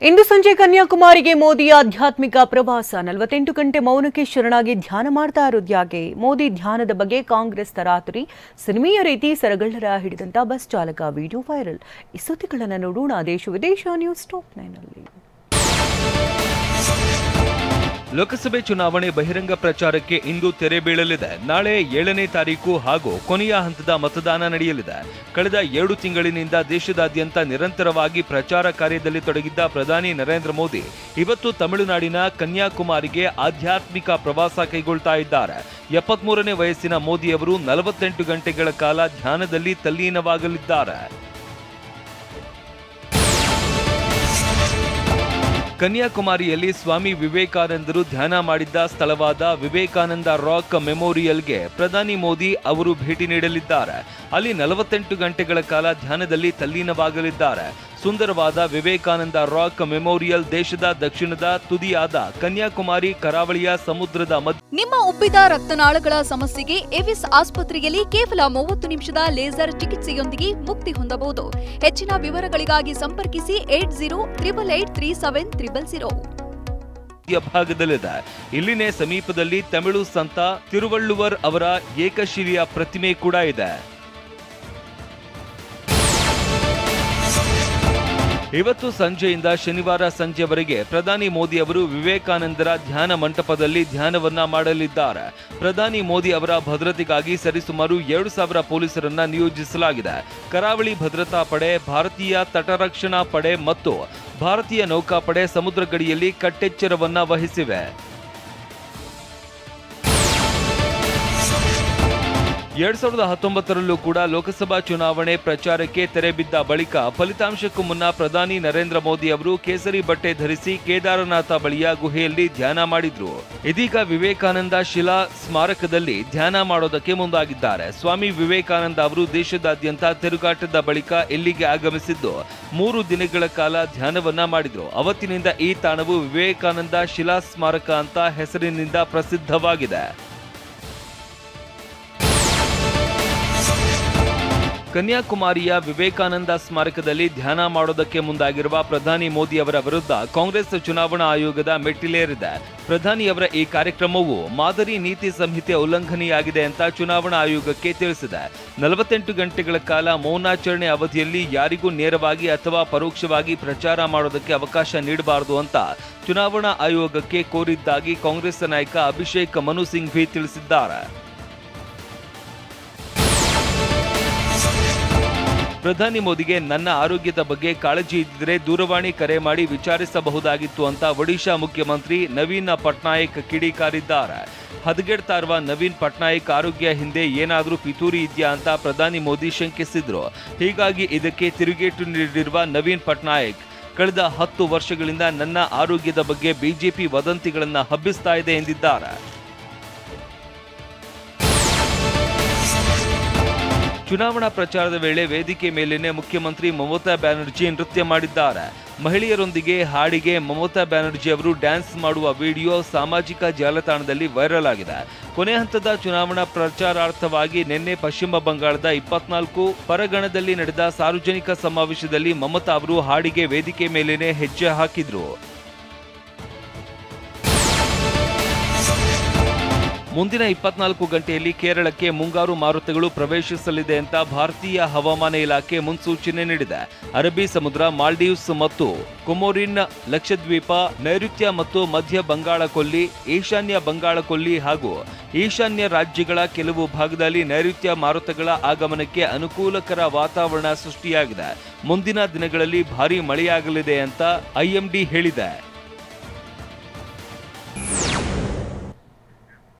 ಇಂದು ಸಂಜೆ ಕನ್ಯಾಕುಮಾರಿಗೆ ಮೋದಿ ಆಧ್ಯಾತ್ಮಿಕ ಪ್ರವಾಸ 48 ಗಂಟೆ ಮೌನಕ್ಕೆ ಶರಣಾಗಿ ಧ್ಯಾನ ಮಾಡ್ತಾ ಇರೋದು ಯಾಕೆ? ಮೋದಿ ಧ್ಯಾನದ ಬಗ್ಗೆ ಕಾಂಗ್ರೆಸ್ ತರಾತುರಿ ಸಿನಿಮೆಯ ರೀತಿ ಸರಗಳ್ಳರ ಹಿಡಿದಂತ ಬಸ್ ಚಾಲಕ ವಿಡಿಯೋ ವೈರಲ್. ಈ ಸುದ್ದಿಗಳನ್ನು ನೋಡೋಣ ದೇಶ ವಿದೇಶ ನ್ಯೂಸ್ ಟಾಪ್ 9 ನಲ್ಲಿ. ಲೋಕಸಭೆ ಚುನಾವಣೆ ಬಹಿರಂಗ ಪ್ರಚಾರಕ್ಕೆ ಇಂದು ತೆರೆ ಬೀಳಲಿದೆ. ನಾಳೆ 7ನೇ ತಾರೀಕು ಹಾಗೂ ಕೊನೆಯ ಹಂತದ ಮತದಾನ ನಡೆಯಲಿದೆ. ಕಳೆದ 2 ತಿಂಗಳಿನಿಂದ ದೇಶದಾದ್ಯಂತ ನಿರಂತರವಾಗಿ ಪ್ರಚಾರ ಕಾರ್ಯದಲ್ಲಿ ತೊಡಗಿದ್ದ ಪ್ರಧಾನಿ ನರೇಂದ್ರ ಮೋದಿ ಇವತ್ತು ತಮಿಳುನಾಡಿನ ಕನ್ಯಾಕುಮಾರಿಗೆ ಆಧ್ಯಾತ್ಮಿಕ ಪ್ರವಾಸ ಕೈಗೊಳ್ತಾ ಇದ್ದಾರೆ. 73ನೇ ವಯಸ್ಸಿನ ಮೋದಿ ಅವರು 48 ಗಂಟೆಗಳ ಕಾಲ ಧ್ಯಾನದಲ್ಲಿ ತಲ್ಲೀನವಾಗಲಿದ್ದಾರೆ. ಕನ್ಯಾಕುಮಾರಿಯಲ್ಲಿ ಸ್ವಾಮಿ ವಿವೇಕಾನಂದರು ಧ್ಯಾನ ಮಾಡಿದ್ದ ಸ್ಥಳವಾದ ವಿವೇಕಾನಂದ ರಾಕ್ ಮೆಮೋರಿಯಲ್ಗೆ ಪ್ರಧಾನಿ ಮೋದಿ ಅವರು ಭೇಟಿ ನೀಡಲಿದ್ದಾರೆ. ಅಲ್ಲಿ 48 ಗಂಟೆಗಳ ಕಾಲ ಧ್ಯಾನದಲ್ಲಿ ತಲ್ಲೀನವಾಗಲಿದ್ದಾರೆ. ಸುಂದರವಾದ ವಿವೇಕಾನಂದ ರಾಕ್ ಮೆಮೋರಿಯಲ್ ದೇಶದ ದಕ್ಷಿಣದ ತುದಿಯಾದ ಕನ್ಯಾಕುಮಾರಿ ಕರಾವಳಿಯ ಸಮುದ್ರದ ಮಧ್ಯ. ನಿಮ್ಮ ಉಬ್ಬಿದ ರಕ್ತನಾಳಗಳ ಸಮಸ್ಯೆಗೆ ಎವಿಸ್ ಆಸ್ಪತ್ರೆಯಲ್ಲಿ ಕೇವಲ 30 ನಿಮಿಷದ ಲೇಸರ್ ಚಿಕಿತ್ಸೆಯೊಂದಿಗೆ ಮುಕ್ತಿ ಹೊಂದಬಹುದು. ಹೆಚ್ಚಿನ ವಿವರಗಳಿಗಾಗಿ ಸಂಪರ್ಕಿಸಿ 8088837300. ಭಾಗದಲ್ಲಿದೆ. ಇಲ್ಲಿನೇ ಸಮೀಪದಲ್ಲಿ ತಮಿಳು ಸಂತ ತಿರುವಳ್ಳುವರ್ ಅವರ ಏಕಶಿಲೆಯ ಪ್ರತಿಮೆ ಕೂಡ ಇದೆ. ಇವತ್ತು ಸಂಜೆಯಿಂದ ಶನಿವಾರ ಸಂಜೆವರೆಗೆ ಪ್ರಧಾನಿ ಮೋದಿ ಅವರು ವಿವೇಕಾನಂದರ ಧ್ಯಾನ ಮಂಟಪದಲ್ಲಿ ಧ್ಯಾನವನ್ನ ಮಾಡಲಿದ್ದಾರೆ. ಪ್ರಧಾನಿ ಮೋದಿ ಅವರ ಭದ್ರತೆಗಾಗಿ ಸರಿಸುಮಾರು 2,000 ಪೊಲೀಸರನ್ನ ನಿಯೋಜಿಸಲಾಗಿದೆ. ಕರಾವಳಿ ಭದ್ರತಾ ಪಡೆ, ಭಾರತೀಯ ತಟರಕ್ಷಣಾ ಪಡೆ ಮತ್ತು ಭಾರತೀಯ ನೌಕಾಪಡೆ ಸಮುದ್ರ ಗಡಿಯಲ್ಲಿ ಕಟ್ಟೆಚ್ಚರವನ್ನ ವಹಿಸಿವೆ. 2019ರಲ್ಲೂ ಕೂಡ ಲೋಕಸಭಾ ಚುನಾವಣೆ ಪ್ರಚಾರಕ್ಕೆ ತೆರೆ ಬಿದ್ದ ಬಳಿಕ ಫಲಿತಾಂಶಕ್ಕೂ ಮುನ್ನ ಪ್ರಧಾನಿ ನರೇಂದ್ರ ಮೋದಿ ಅವರು ಕೇಸರಿ ಬಟ್ಟೆ ಧರಿಸಿ ಕೇದಾರನಾಥ ಬಳಿಯ ಗುಹೆಯಲ್ಲಿ ಧ್ಯಾನ ಮಾಡಿದ್ರು. ಇದೀಗ ವಿವೇಕಾನಂದ ಶಿಲಾ ಸ್ಮಾರಕದಲ್ಲಿ ಧ್ಯಾನ ಮಾಡೋದಕ್ಕೆ ಮುಂದಾಗಿದ್ದಾರೆ. ಸ್ವಾಮಿ ವಿವೇಕಾನಂದ ಅವರು ದೇಶದಾದ್ಯಂತ ತಿರುಗಾಟದ ಬಳಿಕ ಇಲ್ಲಿಗೆ ಆಗಮಿಸಿದ್ದು 3 ದಿನಗಳ ಕಾಲ ಧ್ಯಾನವನ್ನ ಮಾಡಿದ್ರು. ಅವತ್ತಿನಿಂದ ಈ ತಾಣವು ವಿವೇಕಾನಂದ ಶಿಲಾ ಸ್ಮಾರಕ ಅಂತ ಹೆಸರಿನಿಂದ ಪ್ರಸಿದ್ಧವಾಗಿದೆ. ಕನ್ಯಾಕುಮಾರಿಯ ವಿವೇಕಾನಂದ ಸ್ಮಾರಕದಲ್ಲಿ ಧ್ಯಾನ ಮಾಡೋದಕ್ಕೆ ಮುಂದಾಗಿರುವ ಪ್ರಧಾನಿ ಮೋದಿ ಅವರ ವಿರುದ್ಧ ಕಾಂಗ್ರೆಸ್ ಚುನಾವಣಾ ಆಯೋಗದ ಮೆಟ್ಟಿಲೇರಿದೆ. ಪ್ರಧಾನಿಯವರ ಈ ಕಾರ್ಯಕ್ರಮವು ಮಾದರಿ ನೀತಿ ಸಂಹಿತೆ ಉಲ್ಲಂಘನೆಯಾಗಿದೆ ಅಂತ ಚುನಾವಣಾ ಆಯೋಗಕ್ಕೆ ತಿಳಿಸಿದೆ. 48 ಗಂಟೆಗಳ ಕಾಲ ಮೌನಾಚರಣೆ ಅವಧಿಯಲ್ಲಿ ಯಾರಿಗೂ ನೇರವಾಗಿ ಅಥವಾ ಪರೋಕ್ಷವಾಗಿ ಪ್ರಚಾರ ಮಾಡೋದಕ್ಕೆ ಅವಕಾಶ ನೀಡಬಾರದು ಅಂತ ಚುನಾವಣಾ ಆಯೋಗಕ್ಕೆ ಕೋರಿದ್ದಾಗಿ ಕಾಂಗ್ರೆಸ್ ನಾಯಕ ಅಭಿಷೇಕ್ ಮನು ಸಿಂಘ್ವಿ ತಿಳಿಸಿದ್ದಾರೆ. ಪ್ರಧಾನಿ ಮೋದಿಗೆ ನನ್ನ ಆರೋಗ್ಯದ ಬಗ್ಗೆ ಕಾಳಜಿ ಇದ್ದರೆ ದೂರವಾಣಿ ಕರೆ ಮಾಡಿ ವಿಚಾರಿಸಬಹುದಾಗಿತ್ತು ಅಂತ ಒಡಿಶಾ ಮುಖ್ಯಮಂತ್ರಿ ನವೀನ್ ಪಟ್ನಾಯಕ್ ಕಿಡಿಕಾರಿದ್ದಾರೆ. ಹದಗೆಡ್ತಾ ಇರುವ ನವೀನ್ ಪಟ್ನಾಯಕ್ ಆರೋಗ್ಯ ಹಿಂದೆ ಏನಾದರೂ ಪಿತೂರಿ ಇದೆಯಾ ಅಂತ ಪ್ರಧಾನಿ ಮೋದಿ ಶಂಕಿಸಿದ್ರು. ಹೀಗಾಗಿ ಇದಕ್ಕೆ ತಿರುಗೇಟು ನೀಡಿರುವ ನವೀನ್ ಪಟ್ನಾಯಕ್ ಕಳೆದ 10 ವರ್ಷಗಳಿಂದ ನನ್ನ ಆರೋಗ್ಯದ ಬಗ್ಗೆ ಬಿಜೆಪಿ ವದಂತಿಗಳನ್ನ ಹಬ್ಬಿಸ್ತಾ ಇದೆ ಎಂದಿದ್ದಾರೆ. ಚುನಾವಣಾ ಪ್ರಚಾರದ ವೇಳೆ ವೇದಿಕೆ ಮೇಲೇನೆ ಮುಖ್ಯಮಂತ್ರಿ ಮಮತಾ ಬ್ಯಾನರ್ಜಿ ನೃತ್ಯ ಮಾಡಿದ್ದಾರೆ. ಮಹಿಳೆಯರೊಂದಿಗೆ ಹಾಡಿಗೆ ಮಮತಾ ಬ್ಯಾನರ್ಜಿ ಅವರು ಡ್ಯಾನ್ಸ್ ಮಾಡುವ ವಿಡಿಯೋ ಸಾಮಾಜಿಕ ಜಾಲತಾಣದಲ್ಲಿ ವೈರಲ್ ಆಗಿದೆ. ಕೊನೆ ಹಂತದ ಚುನಾವಣಾ ಪ್ರಚಾರಾರ್ಥವಾಗಿ ನಿನ್ನೆ ಪಶ್ಚಿಮ ಬಂಗಾಳದ 24 ಪರಗಣದಲ್ಲಿ ನಡೆದ ಸಾರ್ವಜನಿಕ ಸಮಾವೇಶದಲ್ಲಿ ಮಮತಾ ಅವರು ಹಾಡಿಗೆ ವೇದಿಕೆ ಮೇಲೇನೆ ಹೆಜ್ಜೆ ಹಾಕಿದ್ರು. ಮುಂದಿನ 24 ಗಂಟೆಯಲ್ಲಿ ಕೇರಳಕ್ಕೆ ಮುಂಗಾರು ಮಾರುತಗಳು ಪ್ರವೇಶಿಸಲಿದೆ ಅಂತ ಭಾರತೀಯ ಹವಾಮಾನ ಇಲಾಖೆ ಮುನ್ಸೂಚನೆ ನೀಡಿದೆ. ಅರಬ್ಬಿ ಸಮುದ್ರ, ಮಾಲ್ಡೀವ್ಸ್ ಮತ್ತು ಕೊಮೊರಿನ್, ಲಕ್ಷದ್ವೀಪ, ನೈಋತ್ಯ ಮತ್ತು ಮಧ್ಯ ಬಂಗಾಳ ಕೊಲ್ಲಿ, ಈಶಾನ್ಯ ಬಂಗಾಳ ಕೊಲ್ಲಿ ಹಾಗೂ ಈಶಾನ್ಯ ರಾಜ್ಯಗಳ ಕೆಲವು ಭಾಗದಲ್ಲಿ ನೈಋತ್ಯ ಮಾರುತಗಳ ಆಗಮನಕ್ಕೆ ಅನುಕೂಲಕರ ವಾತಾವರಣ ಸೃಷ್ಟಿಯಾಗಿದೆ. ಮುಂದಿನ ದಿನಗಳಲ್ಲಿ ಭಾರೀ ಮಳೆಯಾಗಲಿದೆ ಅಂತ ಐಎಂಡಿ ಹೇಳಿದೆ.